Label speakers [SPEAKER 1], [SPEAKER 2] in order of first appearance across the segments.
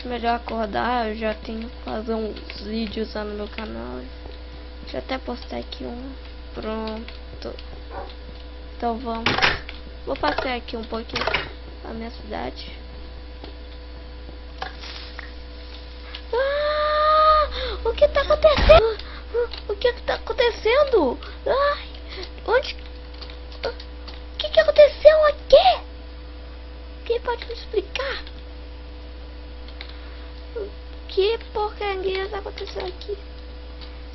[SPEAKER 1] acho melhor acordar. Eu já tenho que fazer uns vídeos lá no meu canal. Deixa eu até postar aqui um. Pronto. Então vamos. Vou passear aqui um pouquinho na minha cidade. O que tá acontecendo? O que tá acontecendo? Ai, onde? O que aconteceu aqui? Quem pode me explicar? Que porcaria tá acontecendo aqui?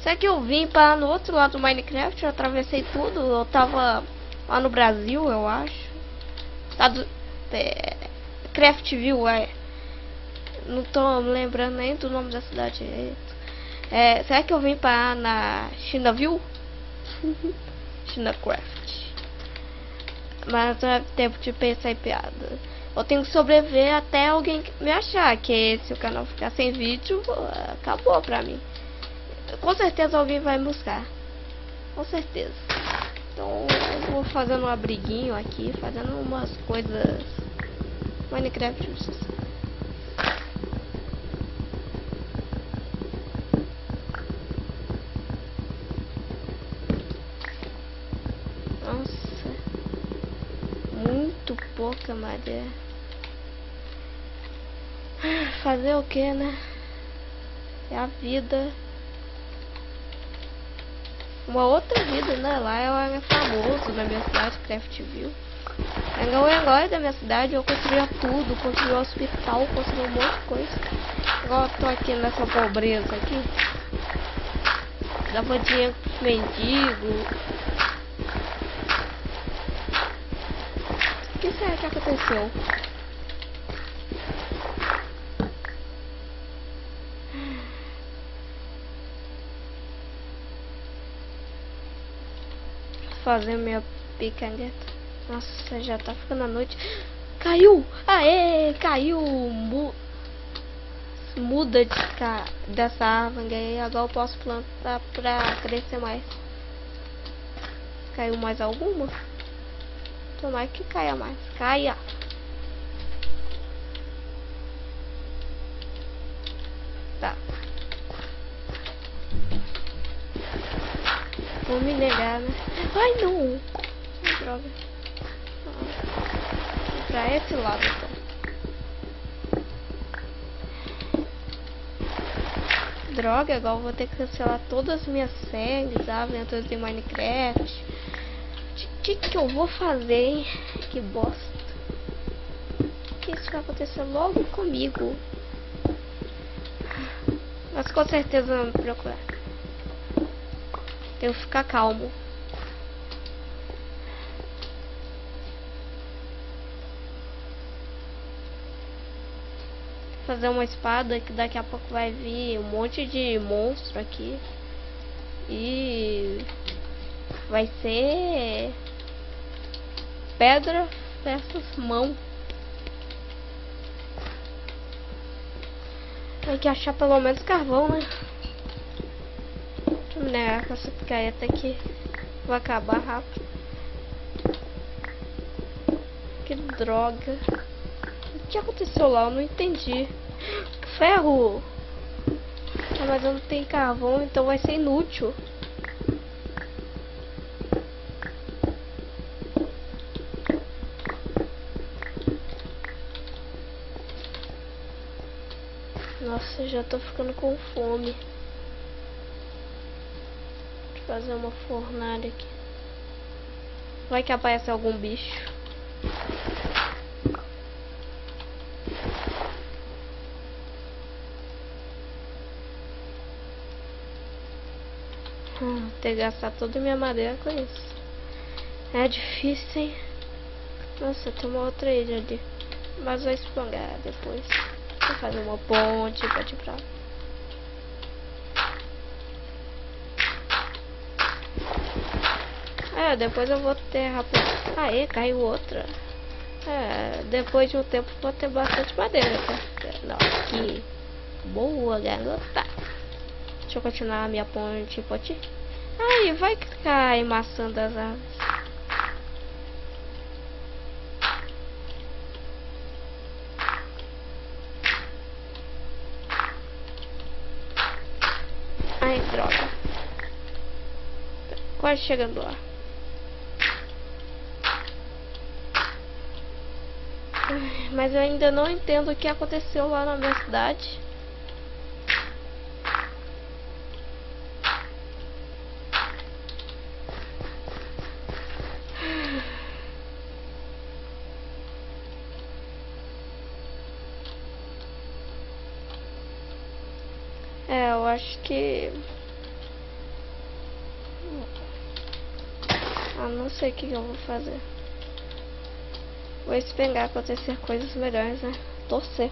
[SPEAKER 1] Será que eu vim para no outro lado do Minecraft? Eu atravessei tudo. Eu tava lá no Brasil, eu acho. Craftville, não tô lembrando nem do nome da cidade. Será que eu vim para na Chinaville? Chinacraft. Mas não é tempo de pensar em piada. Eu tenho que sobreviver até alguém me achar. Que se o canal ficar sem vídeo, acabou pra mim. Com certeza alguém vai me buscar. Com certeza. Então eu vou fazendo um abriguinho aqui, fazendo umas coisas Minecraft. Nossa, muito pouca madeira. Fazer o que, né? É a vida. Uma outra vida, né? Lá eu era famoso na minha cidade, Craftville. Agora da minha cidade eu construía tudo, construía um hospital, construía um monte de coisa. Agora eu tô aqui nessa pobreza aqui. Dava dinheiro pros mendigos. O que será que aconteceu? Fazer minha picangueta. Nossa, já tá ficando a noite. Caiu! Aê! Caiu! Muda dessa árvore aí. Agora eu posso plantar pra crescer mais. Caiu mais alguma? Tomara que caia mais. Caia! Tá. Vou me negar, né? Ai, não! Ai, droga. Pra esse lado, então. Droga, agora eu vou ter que cancelar todas as minhas séries, aventuras de Minecraft. O que eu vou fazer, hein? Que bosta. Que isso vai acontecer logo comigo. Mas com certeza não me procurar. Tenho que ficar calmo. Fazer uma espada que daqui a pouco vai vir um monte de monstro aqui. E vai ser pedra versus mão. Tem que achar pelo menos carvão, né? Deixa eu me negar com essa picareta aqui. Vai acabar rápido. Que droga. O que aconteceu lá? Eu não entendi. Ferro! Ah, mas eu não tenho carvão, então vai ser inútil. Nossa, já tô ficando com fome. Deixa eu fazer uma fornalha aqui. Vai que aparece algum bicho. Ter que gastar toda a minha madeira com isso. É difícil, hein? Nossa, tem uma outra ilha ali. Mas vai explorar depois. Vou fazer uma ponte pra te pra. Depois eu vou ter rápido. Aê, caiu outra. Depois de um tempo vou ter bastante madeira. Não, que boa, garota. Deixa eu continuar a minha ponte, pode ir? Ai, vai cair maçã das árvores. Ai, droga. Quase chegando lá. Mas eu ainda não entendo o que aconteceu lá na minha cidade. Eu acho que... não sei o que eu vou fazer. Vou esperar acontecer coisas melhores, né? Torcer.